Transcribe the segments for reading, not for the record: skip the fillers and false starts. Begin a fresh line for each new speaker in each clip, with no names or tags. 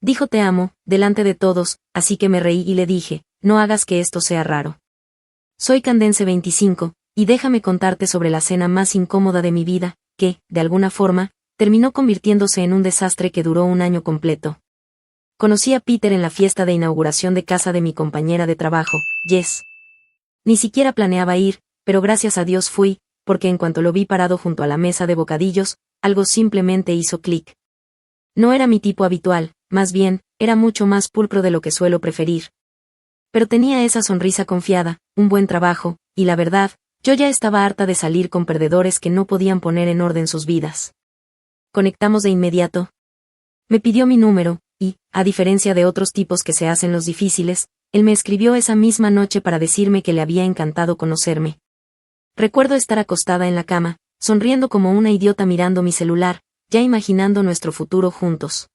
Dijo te amo, delante de todos, así que me reí y le dije, no hagas que esto sea raro. Soy Candense 25, y déjame contarte sobre la cena más incómoda de mi vida, que, de alguna forma, terminó convirtiéndose en un desastre que duró un año completo. Conocí a Peter en la fiesta de inauguración de casa de mi compañera de trabajo, Jess. Ni siquiera planeaba ir, pero gracias a Dios fui, porque en cuanto lo vi parado junto a la mesa de bocadillos, algo simplemente hizo clic. No era mi tipo habitual, más bien, era mucho más pulcro de lo que suelo preferir. Pero tenía esa sonrisa confiada, un buen trabajo, y la verdad, yo ya estaba harta de salir con perdedores que no podían poner en orden sus vidas. Conectamos de inmediato. Me pidió mi número, y, a diferencia de otros tipos que se hacen los difíciles, él me escribió esa misma noche para decirme que le había encantado conocerme. Recuerdo estar acostada en la cama, sonriendo como una idiota mirando mi celular, ya imaginando nuestro futuro juntos.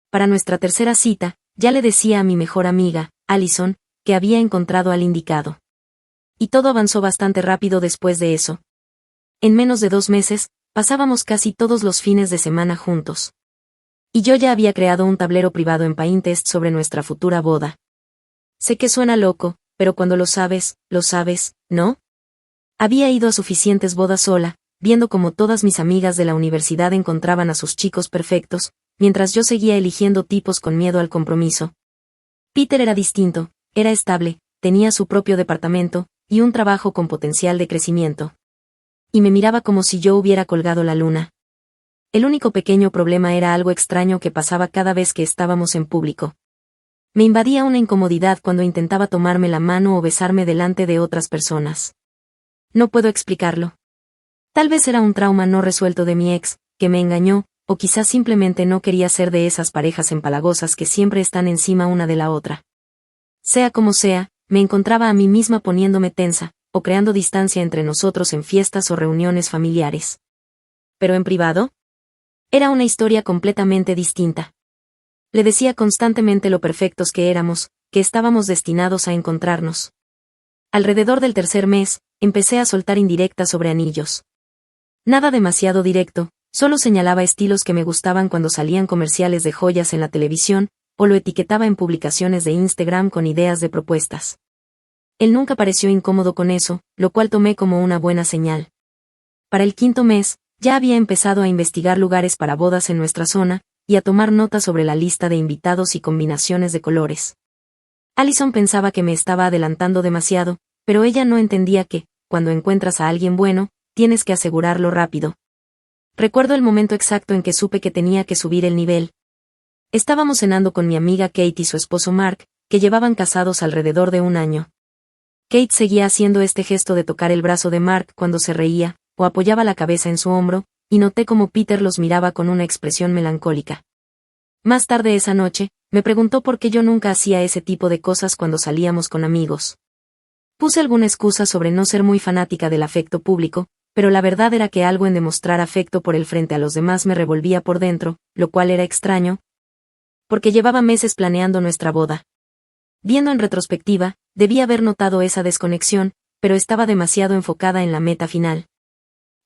Para nuestra tercera cita, ya le decía a mi mejor amiga, Allison, que había encontrado al indicado. Y todo avanzó bastante rápido después de eso. En menos de 2 meses, pasábamos casi todos los fines de semana juntos. Y yo ya había creado un tablero privado en Pinterest sobre nuestra futura boda. Sé que suena loco, pero cuando lo sabes, ¿no? Había ido a suficientes bodas sola, viendo cómo todas mis amigas de la universidad encontraban a sus chicos perfectos, mientras yo seguía eligiendo tipos con miedo al compromiso. Peter era distinto, era estable, tenía su propio departamento, y un trabajo con potencial de crecimiento. Y me miraba como si yo hubiera colgado la luna. El único pequeño problema era algo extraño que pasaba cada vez que estábamos en público. Me invadía una incomodidad cuando intentaba tomarme la mano o besarme delante de otras personas. No puedo explicarlo. Tal vez era un trauma no resuelto de mi ex, que me engañó, o quizás simplemente no quería ser de esas parejas empalagosas que siempre están encima una de la otra. Sea como sea, me encontraba a mí misma poniéndome tensa, o creando distancia entre nosotros en fiestas o reuniones familiares. Pero en privado, era una historia completamente distinta. Le decía constantemente lo perfectos que éramos, que estábamos destinados a encontrarnos. Alrededor del 3er mes, empecé a soltar indirectas sobre anillos. Nada demasiado directo, solo señalaba estilos que me gustaban cuando salían comerciales de joyas en la televisión, o lo etiquetaba en publicaciones de Instagram con ideas de propuestas. Él nunca pareció incómodo con eso, lo cual tomé como una buena señal. Para el 5.º mes, ya había empezado a investigar lugares para bodas en nuestra zona, y a tomar notas sobre la lista de invitados y combinaciones de colores. Allison pensaba que me estaba adelantando demasiado, pero ella no entendía que, cuando encuentras a alguien bueno, tienes que asegurarlo rápido. Recuerdo el momento exacto en que supe que tenía que subir el nivel. Estábamos cenando con mi amiga Kate y su esposo Mark, que llevaban casados alrededor de un año. Kate seguía haciendo este gesto de tocar el brazo de Mark cuando se reía, o apoyaba la cabeza en su hombro, y noté cómo Peter los miraba con una expresión melancólica. Más tarde esa noche, me preguntó por qué yo nunca hacía ese tipo de cosas cuando salíamos con amigos. Puse alguna excusa sobre no ser muy fanática del afecto público, pero la verdad era que algo en demostrar afecto por él frente a los demás me revolvía por dentro, lo cual era extraño, porque llevaba meses planeando nuestra boda. Viendo en retrospectiva, debí haber notado esa desconexión, pero estaba demasiado enfocada en la meta final.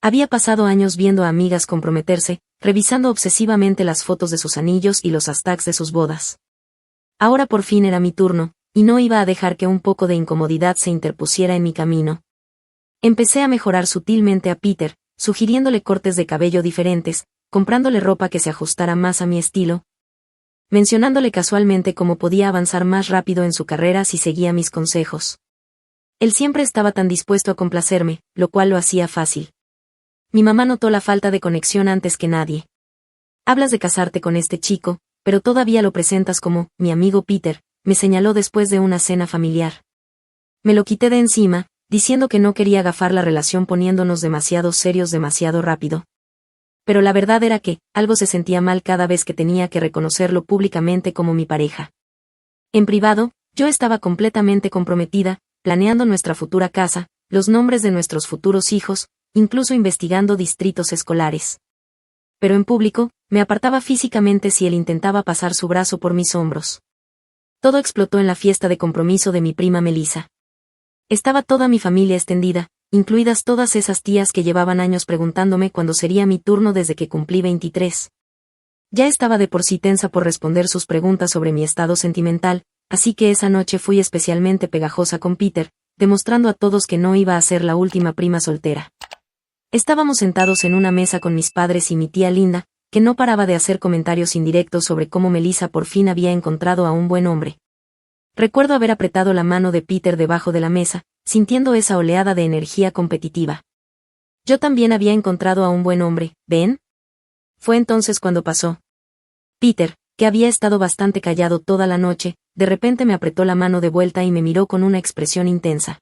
Había pasado años viendo a amigas comprometerse, revisando obsesivamente las fotos de sus anillos y los hashtags de sus bodas. Ahora por fin era mi turno, y no iba a dejar que un poco de incomodidad se interpusiera en mi camino. Empecé a mejorar sutilmente a Peter, sugiriéndole cortes de cabello diferentes, comprándole ropa que se ajustara más a mi estilo, mencionándole casualmente cómo podía avanzar más rápido en su carrera si seguía mis consejos. Él siempre estaba tan dispuesto a complacerme, lo cual lo hacía fácil. Mi mamá notó la falta de conexión antes que nadie. Hablas de casarte con este chico, pero todavía lo presentas como mi amigo Peter, me señaló después de una cena familiar. Me lo quité de encima, diciendo que no quería agafar la relación poniéndonos demasiado serios demasiado rápido. Pero la verdad era que, algo se sentía mal cada vez que tenía que reconocerlo públicamente como mi pareja. En privado, yo estaba completamente comprometida, planeando nuestra futura casa, los nombres de nuestros futuros hijos, incluso investigando distritos escolares. Pero en público, me apartaba físicamente si él intentaba pasar su brazo por mis hombros. Todo explotó en la fiesta de compromiso de mi prima Melissa. Estaba toda mi familia extendida, incluidas todas esas tías que llevaban años preguntándome cuándo sería mi turno desde que cumplí 23. Ya estaba de por sí tensa por responder sus preguntas sobre mi estado sentimental, así que esa noche fui especialmente pegajosa con Peter, demostrando a todos que no iba a ser la última prima soltera. Estábamos sentados en una mesa con mis padres y mi tía Linda, que no paraba de hacer comentarios indirectos sobre cómo Melissa por fin había encontrado a un buen hombre. Recuerdo haber apretado la mano de Peter debajo de la mesa, sintiendo esa oleada de energía competitiva. Yo también había encontrado a un buen hombre, ¿ven? Fue entonces cuando pasó. Peter, que había estado bastante callado toda la noche, de repente me apretó la mano de vuelta y me miró con una expresión intensa.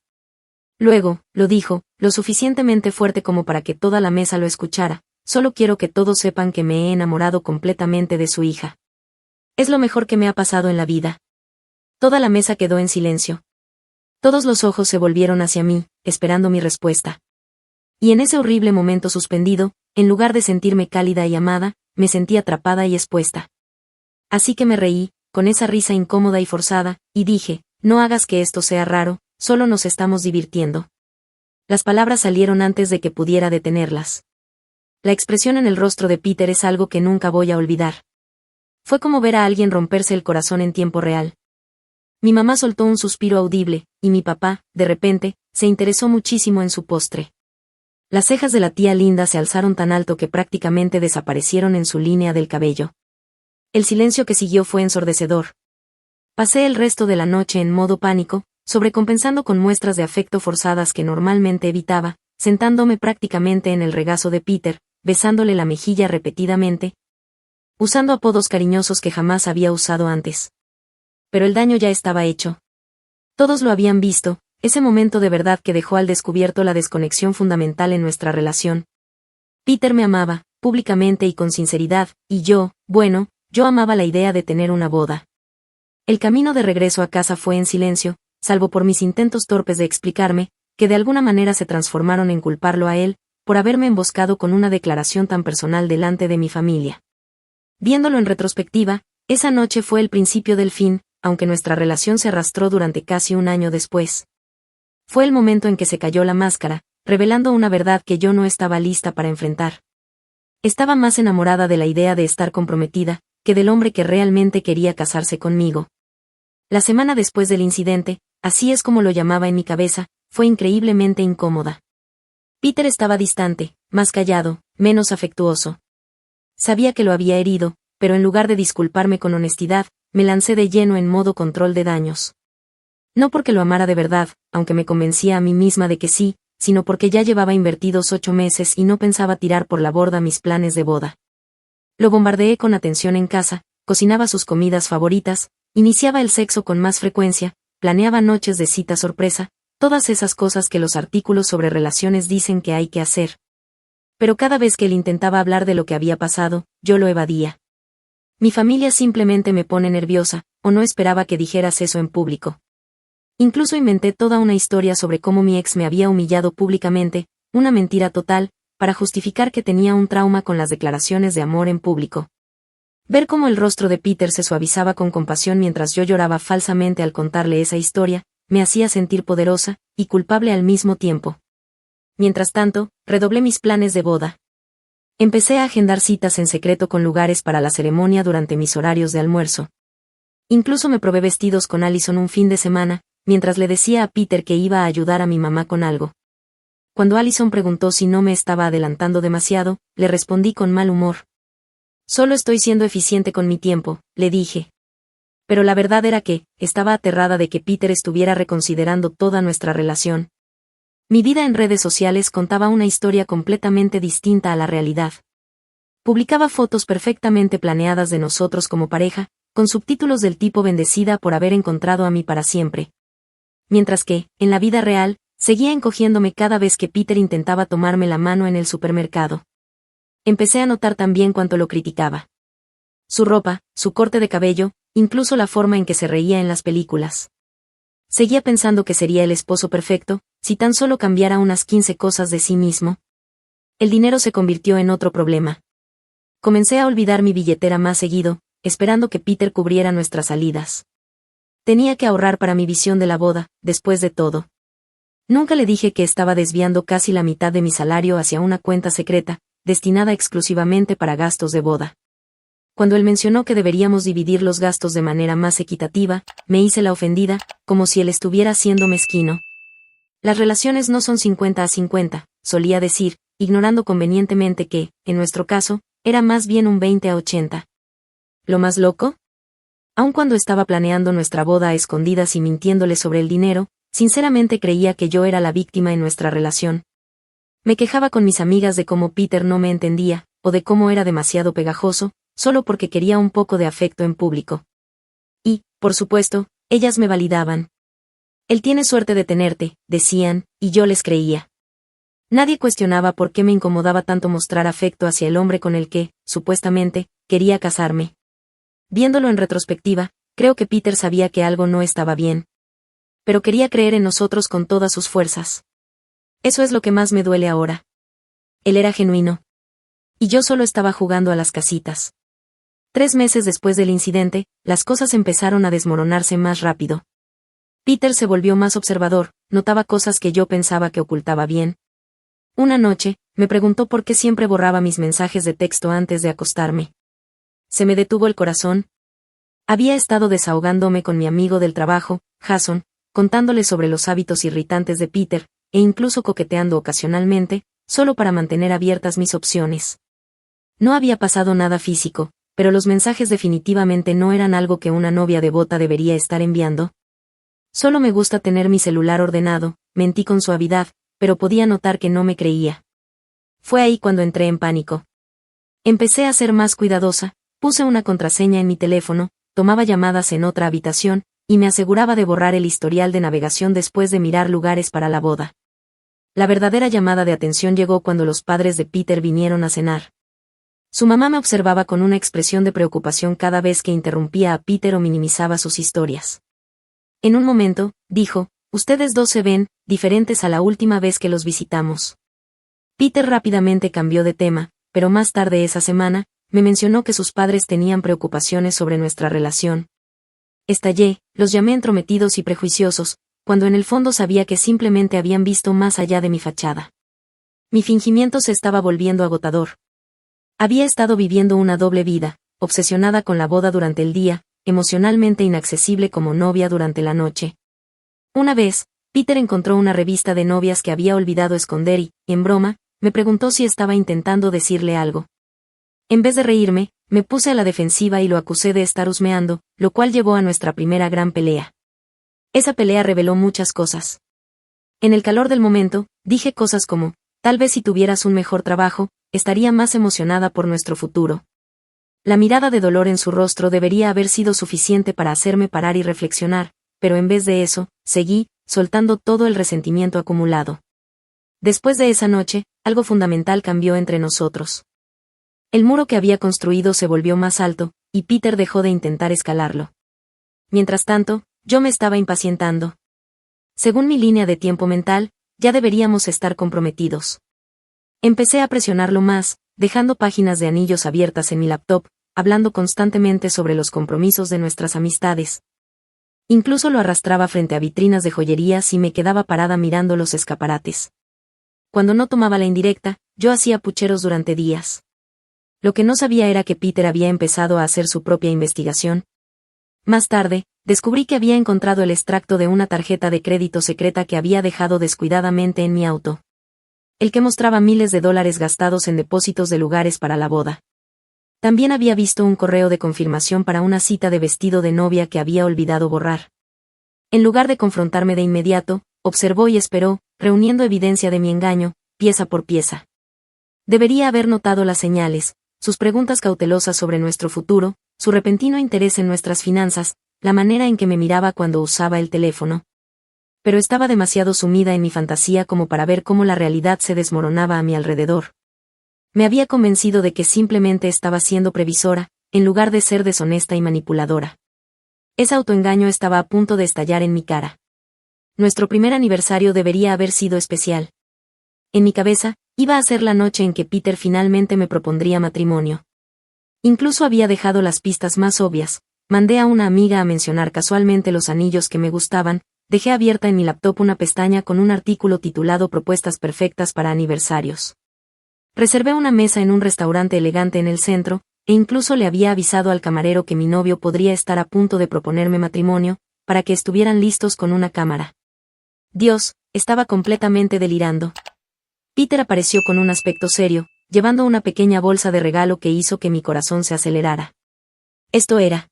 Luego, lo dijo, lo suficientemente fuerte como para que toda la mesa lo escuchara: solo quiero que todos sepan que me he enamorado completamente de su hija. Es lo mejor que me ha pasado en la vida. Toda la mesa quedó en silencio. Todos los ojos se volvieron hacia mí, esperando mi respuesta. Y en ese horrible momento suspendido, en lugar de sentirme cálida y amada, me sentí atrapada y expuesta. Así que me reí, con esa risa incómoda y forzada, y dije: no hagas que esto sea raro, solo nos estamos divirtiendo. Las palabras salieron antes de que pudiera detenerlas. La expresión en el rostro de Peter es algo que nunca voy a olvidar. Fue como ver a alguien romperse el corazón en tiempo real. Mi mamá soltó un suspiro audible, y mi papá, de repente, se interesó muchísimo en su postre. Las cejas de la tía Linda se alzaron tan alto que prácticamente desaparecieron en su línea del cabello. El silencio que siguió fue ensordecedor. Pasé el resto de la noche en modo pánico, sobrecompensando con muestras de afecto forzadas que normalmente evitaba, sentándome prácticamente en el regazo de Peter, besándole la mejilla repetidamente, usando apodos cariñosos que jamás había usado antes. Pero el daño ya estaba hecho. Todos lo habían visto, ese momento de verdad que dejó al descubierto la desconexión fundamental en nuestra relación. Peter me amaba, públicamente y con sinceridad, y yo amaba la idea de tener una boda. El camino de regreso a casa fue en silencio, salvo por mis intentos torpes de explicarme, que de alguna manera se transformaron en culparlo a él, por haberme emboscado con una declaración tan personal delante de mi familia. Viéndolo en retrospectiva, esa noche fue el principio del fin, aunque nuestra relación se arrastró durante casi un año después. Fue el momento en que se cayó la máscara, revelando una verdad que yo no estaba lista para enfrentar. Estaba más enamorada de la idea de estar comprometida, que del hombre que realmente quería casarse conmigo. La semana después del incidente, así es como lo llamaba en mi cabeza, fue increíblemente incómoda. Peter estaba distante, más callado, menos afectuoso. Sabía que lo había herido, pero en lugar de disculparme con honestidad, me lancé de lleno en modo control de daños. No porque lo amara de verdad, aunque me convencía a mí misma de que sí, sino porque ya llevaba invertidos 8 meses y no pensaba tirar por la borda mis planes de boda. Lo bombardeé con atención en casa, cocinaba sus comidas favoritas, iniciaba el sexo con más frecuencia, planeaba noches de cita sorpresa, todas esas cosas que los artículos sobre relaciones dicen que hay que hacer. Pero cada vez que él intentaba hablar de lo que había pasado, yo lo evadía. Mi familia simplemente me pone nerviosa, o no esperaba que dijeras eso en público. Incluso inventé toda una historia sobre cómo mi ex me había humillado públicamente, una mentira total, para justificar que tenía un trauma con las declaraciones de amor en público. Ver cómo el rostro de Peter se suavizaba con compasión mientras yo lloraba falsamente al contarle esa historia, me hacía sentir poderosa y culpable al mismo tiempo. Mientras tanto, redoblé mis planes de boda. Empecé a agendar citas en secreto con lugares para la ceremonia durante mis horarios de almuerzo. Incluso me probé vestidos con Allison un fin de semana, mientras le decía a Peter que iba a ayudar a mi mamá con algo. Cuando Allison preguntó si no me estaba adelantando demasiado, le respondí con mal humor. Solo estoy siendo eficiente con mi tiempo, le dije. Pero la verdad era que, estaba aterrada de que Peter estuviera reconsiderando toda nuestra relación. Mi vida en redes sociales contaba una historia completamente distinta a la realidad. Publicaba fotos perfectamente planeadas de nosotros como pareja, con subtítulos del tipo bendecida por haber encontrado a mí para siempre. Mientras que, en la vida real, seguía encogiéndome cada vez que Peter intentaba tomarme la mano en el supermercado. Empecé a notar también cuánto lo criticaba. Su ropa, su corte de cabello, incluso la forma en que se reía en las películas. Seguía pensando que sería el esposo perfecto, si tan solo cambiara unas 15 cosas de sí mismo. El dinero se convirtió en otro problema. Comencé a olvidar mi billetera más seguido, esperando que Peter cubriera nuestras salidas. Tenía que ahorrar para mi visión de la boda, después de todo. Nunca le dije que estaba desviando casi la mitad de mi salario hacia una cuenta secreta, destinada exclusivamente para gastos de boda. Cuando él mencionó que deberíamos dividir los gastos de manera más equitativa, me hice la ofendida, como si él estuviera siendo mezquino. Las relaciones no son 50-50, solía decir, ignorando convenientemente que, en nuestro caso, era más bien un 20-80. ¿Lo más loco? Aun cuando estaba planeando nuestra boda a escondidas y mintiéndole sobre el dinero, sinceramente creía que yo era la víctima en nuestra relación. Me quejaba con mis amigas de cómo Peter no me entendía, o de cómo era demasiado pegajoso, solo porque quería un poco de afecto en público. Y, por supuesto, ellas me validaban. Él tiene suerte de tenerte, decían, y yo les creía. Nadie cuestionaba por qué me incomodaba tanto mostrar afecto hacia el hombre con el que, supuestamente, quería casarme. Viéndolo en retrospectiva, creo que Peter sabía que algo no estaba bien. Pero quería creer en nosotros con todas sus fuerzas. Eso es lo que más me duele ahora. Él era genuino. Y yo solo estaba jugando a las casitas. 3 meses después del incidente, las cosas empezaron a desmoronarse más rápido. Peter se volvió más observador, notaba cosas que yo pensaba que ocultaba bien. Una noche, me preguntó por qué siempre borraba mis mensajes de texto antes de acostarme. Se me detuvo el corazón. Había estado desahogándome con mi amigo del trabajo, Jason, contándole sobre los hábitos irritantes de Peter, e incluso coqueteando ocasionalmente, solo para mantener abiertas mis opciones. No había pasado nada físico, pero los mensajes definitivamente no eran algo que una novia devota debería estar enviando. Solo me gusta tener mi celular ordenado, mentí con suavidad, pero podía notar que no me creía. Fue ahí cuando entré en pánico. Empecé a ser más cuidadosa, puse una contraseña en mi teléfono, tomaba llamadas en otra habitación, y me aseguraba de borrar el historial de navegación después de mirar lugares para la boda. La verdadera llamada de atención llegó cuando los padres de Peter vinieron a cenar. Su mamá me observaba con una expresión de preocupación cada vez que interrumpía a Peter o minimizaba sus historias. En un momento, dijo, ustedes dos se ven diferentes a la última vez que los visitamos. Peter rápidamente cambió de tema, pero más tarde esa semana, me mencionó que sus padres tenían preocupaciones sobre nuestra relación. Estallé, los llamé entrometidos y prejuiciosos, cuando en el fondo sabía que simplemente habían visto más allá de mi fachada. Mi fingimiento se estaba volviendo agotador. Había estado viviendo una doble vida, obsesionada con la boda durante el día, emocionalmente inaccesible como novia durante la noche. Una vez, Peter encontró una revista de novias que había olvidado esconder y, en broma, me preguntó si estaba intentando decirle algo. En vez de reírme, me puse a la defensiva y lo acusé de estar husmeando, lo cual llevó a nuestra primera gran pelea. Esa pelea reveló muchas cosas. En el calor del momento, dije cosas como, tal vez si tuvieras un mejor trabajo, estaría más emocionada por nuestro futuro. La mirada de dolor en su rostro debería haber sido suficiente para hacerme parar y reflexionar, pero en vez de eso, seguí, soltando todo el resentimiento acumulado. Después de esa noche, algo fundamental cambió entre nosotros. El muro que había construido se volvió más alto, y Peter dejó de intentar escalarlo. Mientras tanto, yo me estaba impacientando. Según mi línea de tiempo mental, ya deberíamos estar comprometidos. Empecé a presionarlo más, dejando páginas de anillos abiertas en mi laptop, hablando constantemente sobre los compromisos de nuestras amistades. Incluso lo arrastraba frente a vitrinas de joyerías y me quedaba parada mirando los escaparates. Cuando no tomaba la indirecta, yo hacía pucheros durante días. Lo que no sabía era que Peter había empezado a hacer su propia investigación. Más tarde, descubrí que había encontrado el extracto de una tarjeta de crédito secreta que había dejado descuidadamente en mi auto. El que mostraba miles de dólares gastados en depósitos de lugares para la boda. También había visto un correo de confirmación para una cita de vestido de novia que había olvidado borrar. En lugar de confrontarme de inmediato, observó y esperó, reuniendo evidencia de mi engaño, pieza por pieza. Debería haber notado las señales, sus preguntas cautelosas sobre nuestro futuro, su repentino interés en nuestras finanzas, la manera en que me miraba cuando usaba el teléfono. Pero estaba demasiado sumida en mi fantasía como para ver cómo la realidad se desmoronaba a mi alrededor. Me había convencido de que simplemente estaba siendo previsora, en lugar de ser deshonesta y manipuladora. Ese autoengaño estaba a punto de estallar en mi cara. Nuestro primer aniversario debería haber sido especial. En mi cabeza, iba a ser la noche en que Peter finalmente me propondría matrimonio. Incluso había dejado las pistas más obvias, mandé a una amiga a mencionar casualmente los anillos que me gustaban, dejé abierta en mi laptop una pestaña con un artículo titulado Propuestas perfectas para aniversarios. Reservé una mesa en un restaurante elegante en el centro, e incluso le había avisado al camarero que mi novio podría estar a punto de proponerme matrimonio, para que estuvieran listos con una cámara. Dios, estaba completamente delirando. Peter apareció con un aspecto serio, llevando una pequeña bolsa de regalo que hizo que mi corazón se acelerara. Esto era.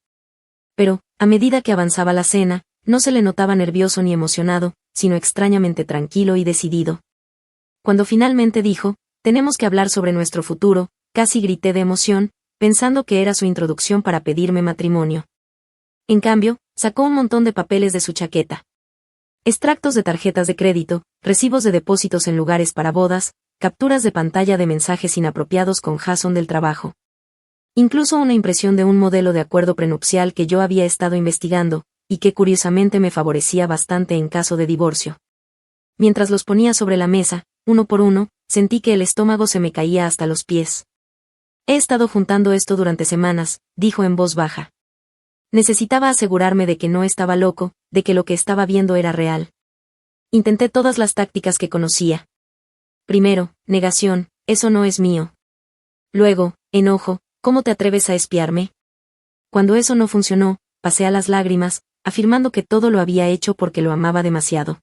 Pero, a medida que avanzaba la cena, no se le notaba nervioso ni emocionado, sino extrañamente tranquilo y decidido. Cuando finalmente dijo, tenemos que hablar sobre nuestro futuro, casi grité de emoción, pensando que era su introducción para pedirme matrimonio. En cambio, sacó un montón de papeles de su chaqueta. Extractos de tarjetas de crédito, recibos de depósitos en lugares para bodas, capturas de pantalla de mensajes inapropiados con Jason del trabajo. Incluso una impresión de un modelo de acuerdo prenupcial que yo había estado investigando, y que curiosamente me favorecía bastante en caso de divorcio. Mientras los ponía sobre la mesa, uno por uno, sentí que el estómago se me caía hasta los pies. He estado juntando esto durante semanas, dijo en voz baja. Necesitaba asegurarme de que no estaba loco, de que lo que estaba viendo era real. Intenté todas las tácticas que conocía. Primero, negación, eso no es mío. Luego, enojo, ¿cómo te atreves a espiarme? Cuando eso no funcionó, pasé a las lágrimas, afirmando que todo lo había hecho porque lo amaba demasiado.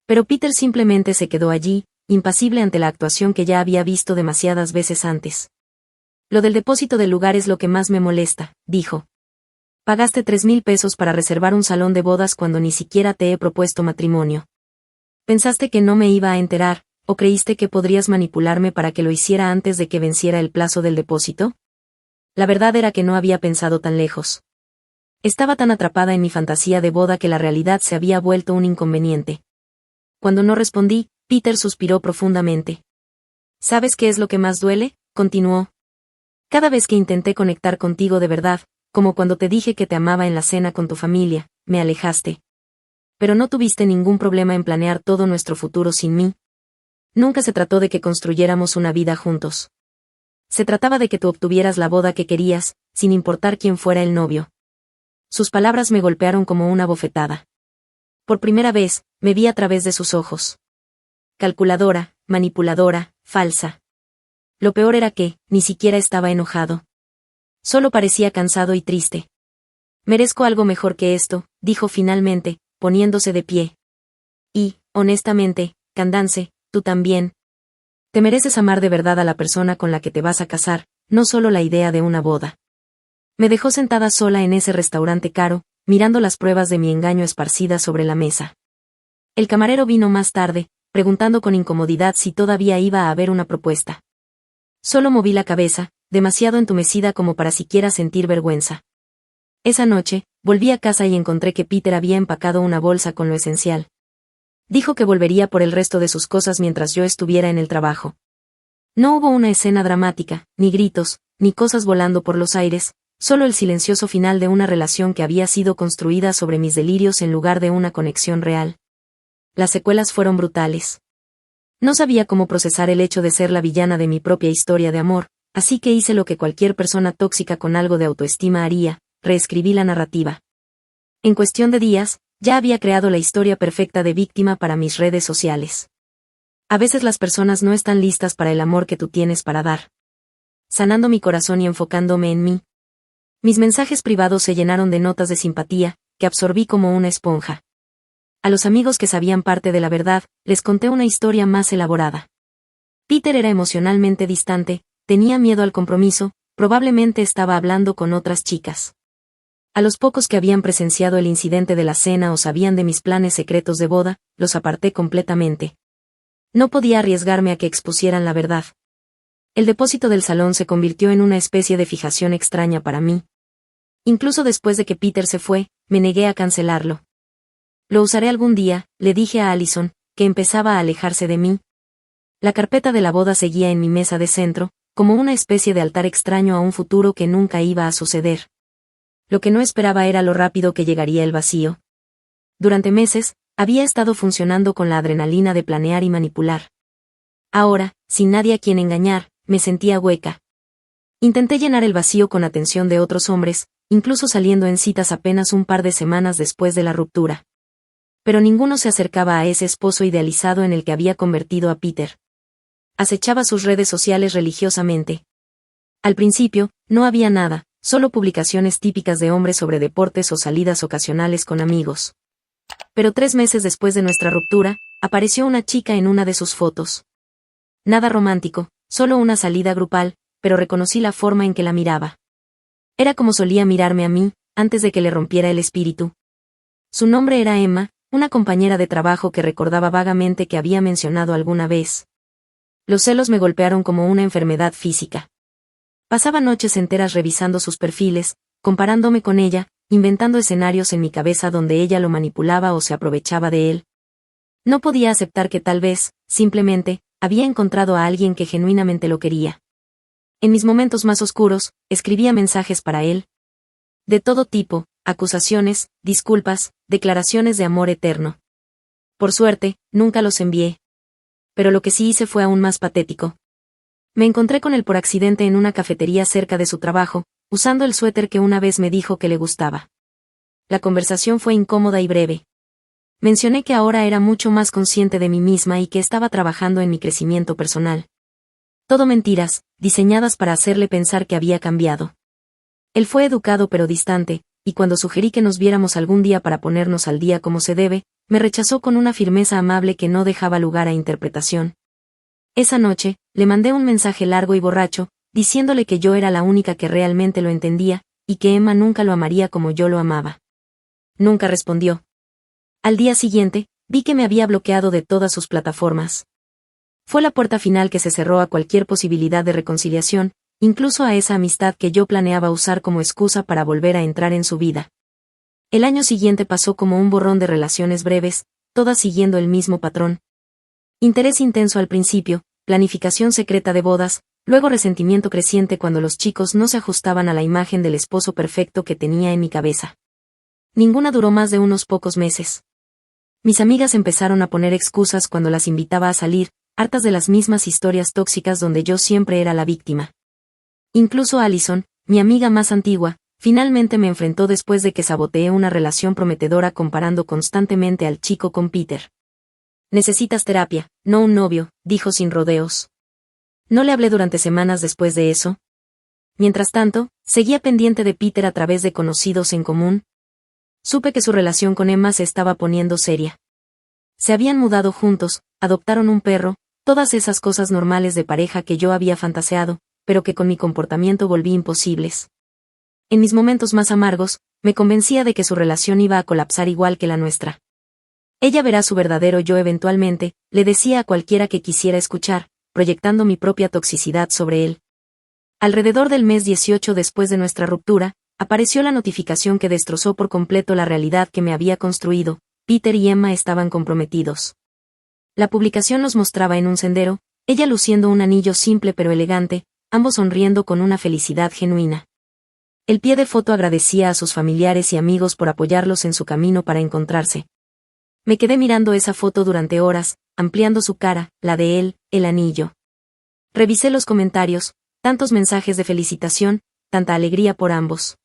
Pero Peter simplemente se quedó allí, impasible ante la actuación que ya había visto demasiadas veces antes. Lo del depósito del lugar es lo que más me molesta, dijo. Pagaste 3,000 pesos para reservar un salón de bodas cuando ni siquiera te he propuesto matrimonio. ¿Pensaste que no me iba a enterar, o creíste que podrías manipularme para que lo hiciera antes de que venciera el plazo del depósito? La verdad era que no había pensado tan lejos. Estaba tan atrapada en mi fantasía de boda que la realidad se había vuelto un inconveniente. Cuando no respondí, Peter suspiró profundamente. ¿Sabes qué es lo que más duele?, continuó. Cada vez que intenté conectar contigo de verdad, como cuando te dije que te amaba en la cena con tu familia, me alejaste. Pero no tuviste ningún problema en planear todo nuestro futuro sin mí. Nunca se trató de que construyéramos una vida juntos. Se trataba de que tú obtuvieras la boda que querías, sin importar quién fuera el novio. Sus palabras me golpearon como una bofetada. Por primera vez, me vi a través de sus ojos. Calculadora, manipuladora, falsa. Lo peor era que, ni siquiera estaba enojado. Solo parecía cansado y triste. Merezco algo mejor que esto, dijo finalmente, poniéndose de pie. Y, honestamente, Candace, tú también. Te mereces amar de verdad a la persona con la que te vas a casar, no solo la idea de una boda. Me dejó sentada sola en ese restaurante caro, mirando las pruebas de mi engaño esparcidas sobre la mesa. El camarero vino más tarde, preguntando con incomodidad si todavía iba a haber una propuesta. Solo moví la cabeza, demasiado entumecida como para siquiera sentir vergüenza. Esa noche, volví a casa y encontré que Peter había empacado una bolsa con lo esencial. Dijo que volvería por el resto de sus cosas mientras yo estuviera en el trabajo. No hubo una escena dramática, ni gritos, ni cosas volando por los aires, solo el silencioso final de una relación que había sido construida sobre mis delirios en lugar de una conexión real. Las secuelas fueron brutales. No sabía cómo procesar el hecho de ser la villana de mi propia historia de amor, así que hice lo que cualquier persona tóxica con algo de autoestima haría, reescribí la narrativa. En cuestión de días, ya había creado la historia perfecta de víctima para mis redes sociales. A veces las personas no están listas para el amor que tú tienes para dar. Sanando mi corazón y enfocándome en mí. Mis mensajes privados se llenaron de notas de simpatía, que absorbí como una esponja. A los amigos que sabían parte de la verdad, les conté una historia más elaborada. Peter era emocionalmente distante, tenía miedo al compromiso, probablemente estaba hablando con otras chicas. A los pocos que habían presenciado el incidente de la cena o sabían de mis planes secretos de boda, los aparté completamente. No podía arriesgarme a que expusieran la verdad. El depósito del salón se convirtió en una especie de fijación extraña para mí. Incluso después de que Peter se fue, me negué a cancelarlo. Lo usaré algún día, le dije a Allison, que empezaba a alejarse de mí. La carpeta de la boda seguía en mi mesa de centro, como una especie de altar extraño a un futuro que nunca iba a suceder. Lo que no esperaba era lo rápido que llegaría el vacío. Durante meses, había estado funcionando con la adrenalina de planear y manipular. Ahora, sin nadie a quien engañar, me sentía hueca. Intenté llenar el vacío con atención de otros hombres, incluso saliendo en citas apenas un par de semanas después de la ruptura. Pero ninguno se acercaba a ese esposo idealizado en el que había convertido a Peter. Acechaba sus redes sociales religiosamente. Al principio, no había nada, solo publicaciones típicas de hombres sobre deportes o salidas ocasionales con amigos. Pero 3 meses después de nuestra ruptura, apareció una chica en una de sus fotos. Nada romántico, solo una salida grupal, pero reconocí la forma en que la miraba. Era como solía mirarme a mí, antes de que le rompiera el espíritu. Su nombre era Emma, una compañera de trabajo que recordaba vagamente que había mencionado alguna vez. Los celos me golpearon como una enfermedad física. Pasaba noches enteras revisando sus perfiles, comparándome con ella, inventando escenarios en mi cabeza donde ella lo manipulaba o se aprovechaba de él. No podía aceptar que tal vez, simplemente, había encontrado a alguien que genuinamente lo quería. En mis momentos más oscuros, escribía mensajes para él. De todo tipo, acusaciones, disculpas, declaraciones de amor eterno. Por suerte, nunca los envié. Pero lo que sí hice fue aún más patético. Me encontré con él por accidente en una cafetería cerca de su trabajo, usando el suéter que una vez me dijo que le gustaba. La conversación fue incómoda y breve. Mencioné que ahora era mucho más consciente de mí misma y que estaba trabajando en mi crecimiento personal. Todo mentiras, diseñadas para hacerle pensar que había cambiado. Él fue educado pero distante, y cuando sugerí que nos viéramos algún día para ponernos al día como se debe, me rechazó con una firmeza amable que no dejaba lugar a interpretación. Esa noche, le mandé un mensaje largo y borracho, diciéndole que yo era la única que realmente lo entendía, y que Emma nunca lo amaría como yo lo amaba. Nunca respondió. Al día siguiente, vi que me había bloqueado de todas sus plataformas. Fue la puerta final que se cerró a cualquier posibilidad de reconciliación, incluso a esa amistad que yo planeaba usar como excusa para volver a entrar en su vida. El año siguiente pasó como un borrón de relaciones breves, todas siguiendo el mismo patrón. Interés intenso al principio, planificación secreta de bodas, luego resentimiento creciente cuando los chicos no se ajustaban a la imagen del esposo perfecto que tenía en mi cabeza. Ninguna duró más de unos pocos meses. Mis amigas empezaron a poner excusas cuando las invitaba a salir, hartas de las mismas historias tóxicas donde yo siempre era la víctima. Incluso Allison, mi amiga más antigua, finalmente me enfrentó después de que saboteé una relación prometedora comparando constantemente al chico con Peter. Necesitas terapia, no un novio, dijo sin rodeos. No le hablé durante semanas después de eso. Mientras tanto, seguía pendiente de Peter a través de conocidos en común. Supe que su relación con Emma se estaba poniendo seria. Se habían mudado juntos, adoptaron un perro, todas esas cosas normales de pareja que yo había fantaseado, pero que con mi comportamiento volví imposibles. En mis momentos más amargos, me convencía de que su relación iba a colapsar igual que la nuestra. Ella verá su verdadero yo eventualmente, le decía a cualquiera que quisiera escuchar, proyectando mi propia toxicidad sobre él. Alrededor del mes 18 después de nuestra ruptura, apareció la notificación que destrozó por completo la realidad que me había construido. Peter y Emma estaban comprometidos. La publicación los mostraba en un sendero, ella luciendo un anillo simple pero elegante, ambos sonriendo con una felicidad genuina. El pie de foto agradecía a sus familiares y amigos por apoyarlos en su camino para encontrarse. Me quedé mirando esa foto durante horas, ampliando su cara, la de él, el anillo. Revisé los comentarios, tantos mensajes de felicitación, tanta alegría por ambos.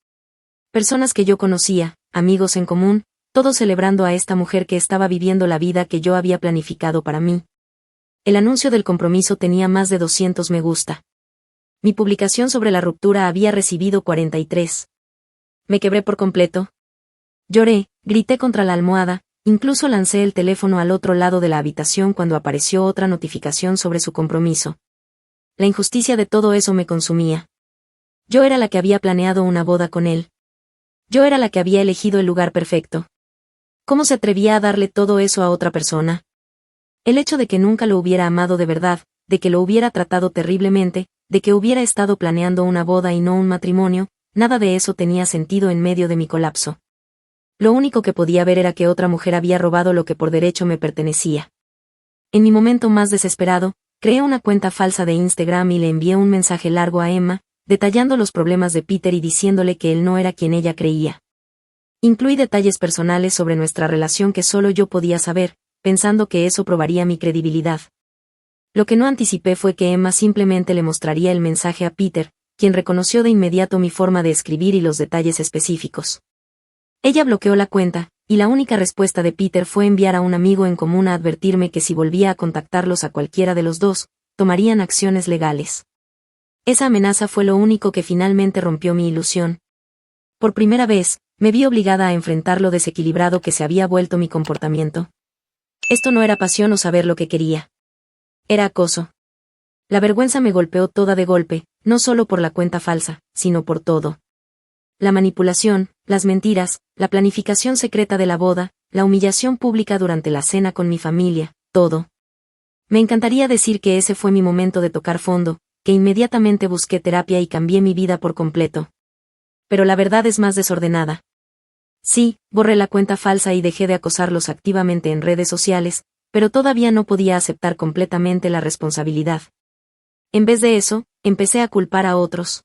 Personas que yo conocía, amigos en común, todos celebrando a esta mujer que estaba viviendo la vida que yo había planificado para mí. El anuncio del compromiso tenía más de 200 me gusta. Mi publicación sobre la ruptura había recibido 43. Me quebré por completo. Lloré, grité contra la almohada, incluso lancé el teléfono al otro lado de la habitación cuando apareció otra notificación sobre su compromiso. La injusticia de todo eso me consumía. Yo era la que había planeado una boda con él. Yo era la que había elegido el lugar perfecto. ¿Cómo se atrevía a darle todo eso a otra persona? El hecho de que nunca lo hubiera amado de verdad, de que lo hubiera tratado terriblemente, de que hubiera estado planeando una boda y no un matrimonio, nada de eso tenía sentido en medio de mi colapso. Lo único que podía ver era que otra mujer había robado lo que por derecho me pertenecía. En mi momento más desesperado, creé una cuenta falsa de Instagram y le envié un mensaje largo a Emma, detallando los problemas de Peter y diciéndole que él no era quien ella creía. Incluí detalles personales sobre nuestra relación que solo yo podía saber, pensando que eso probaría mi credibilidad. Lo que no anticipé fue que Emma simplemente le mostraría el mensaje a Peter, quien reconoció de inmediato mi forma de escribir y los detalles específicos. Ella bloqueó la cuenta, y la única respuesta de Peter fue enviar a un amigo en común a advertirme que si volvía a contactarlos a cualquiera de los dos, tomarían acciones legales. Esa amenaza fue lo único que finalmente rompió mi ilusión. Por primera vez, me vi obligada a enfrentar lo desequilibrado que se había vuelto mi comportamiento. Esto no era pasión o saber lo que quería. Era acoso. La vergüenza me golpeó toda de golpe, no solo por la cuenta falsa, sino por todo. La manipulación, las mentiras, la planificación secreta de la boda, la humillación pública durante la cena con mi familia, todo. Me encantaría decir que ese fue mi momento de tocar fondo, que inmediatamente busqué terapia y cambié mi vida por completo. Pero la verdad es más desordenada. Sí, borré la cuenta falsa y dejé de acosarlos activamente en redes sociales, pero todavía no podía aceptar completamente la responsabilidad. En vez de eso, empecé a culpar a otros.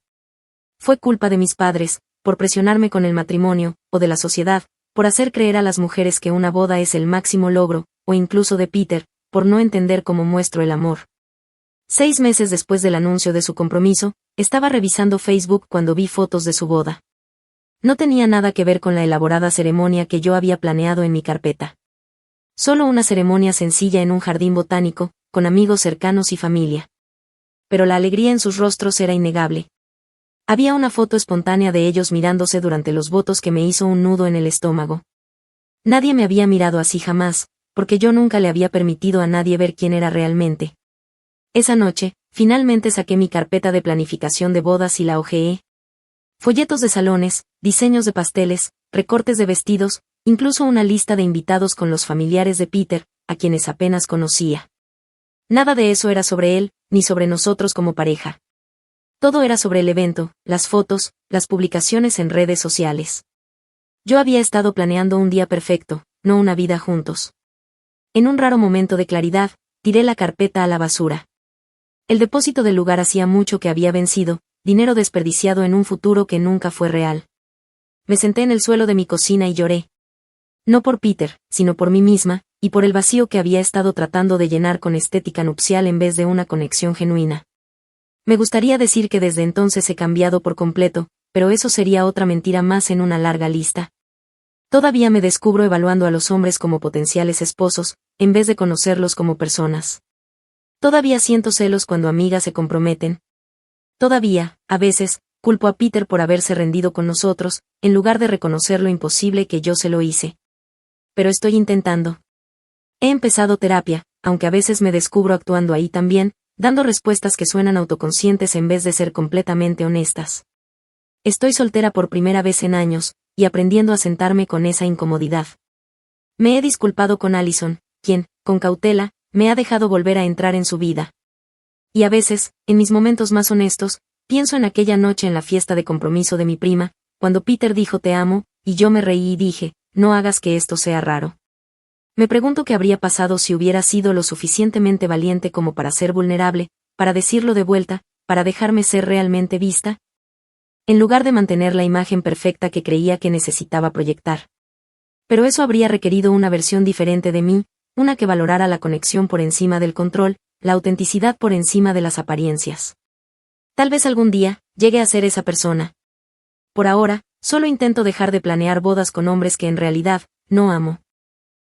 Fue culpa de mis padres, por presionarme con el matrimonio, o de la sociedad, por hacer creer a las mujeres que una boda es el máximo logro, o incluso de Peter, por no entender cómo muestro el amor. 6 meses después del anuncio de su compromiso, estaba revisando Facebook cuando vi fotos de su boda. No tenía nada que ver con la elaborada ceremonia que yo había planeado en mi carpeta. Solo una ceremonia sencilla en un jardín botánico, con amigos cercanos y familia. Pero la alegría en sus rostros era innegable. Había una foto espontánea de ellos mirándose durante los votos que me hizo un nudo en el estómago. Nadie me había mirado así jamás, porque yo nunca le había permitido a nadie ver quién era realmente. Esa noche, finalmente saqué mi carpeta de planificación de bodas y la hojeé. Folletos de salones, diseños de pasteles, recortes de vestidos, incluso una lista de invitados con los familiares de Peter, a quienes apenas conocía. Nada de eso era sobre él, ni sobre nosotros como pareja. Todo era sobre el evento, las fotos, las publicaciones en redes sociales. Yo había estado planeando un día perfecto, no una vida juntos. En un raro momento de claridad, tiré la carpeta a la basura. El depósito del lugar hacía mucho que había vencido, dinero desperdiciado en un futuro que nunca fue real. Me senté en el suelo de mi cocina y lloré. No por Peter, sino por mí misma, y por el vacío que había estado tratando de llenar con estética nupcial en vez de una conexión genuina. Me gustaría decir que desde entonces he cambiado por completo, pero eso sería otra mentira más en una larga lista. Todavía me descubro evaluando a los hombres como potenciales esposos, en vez de conocerlos como personas. Todavía siento celos cuando amigas se comprometen. Todavía, a veces, culpo a Peter por haberse rendido con nosotros, en lugar de reconocer lo imposible que yo se lo hice. Pero estoy intentando. He empezado terapia, aunque a veces me descubro actuando ahí también, dando respuestas que suenan autoconscientes en vez de ser completamente honestas. Estoy soltera por primera vez en años, y aprendiendo a sentarme con esa incomodidad. Me he disculpado con Allison, quien, con cautela, me ha dejado volver a entrar en su vida. Y a veces, en mis momentos más honestos, pienso en aquella noche en la fiesta de compromiso de mi prima, cuando Peter dijo te amo, y yo me reí y dije, no hagas que esto sea raro. Me pregunto qué habría pasado si hubiera sido lo suficientemente valiente como para ser vulnerable, para decirlo de vuelta, para dejarme ser realmente vista, en lugar de mantener la imagen perfecta que creía que necesitaba proyectar. Pero eso habría requerido una versión diferente de mí, una que valorara la conexión por encima del control, la autenticidad por encima de las apariencias. Tal vez algún día, llegue a ser esa persona. Por ahora, solo intento dejar de planear bodas con hombres que en realidad, no amo.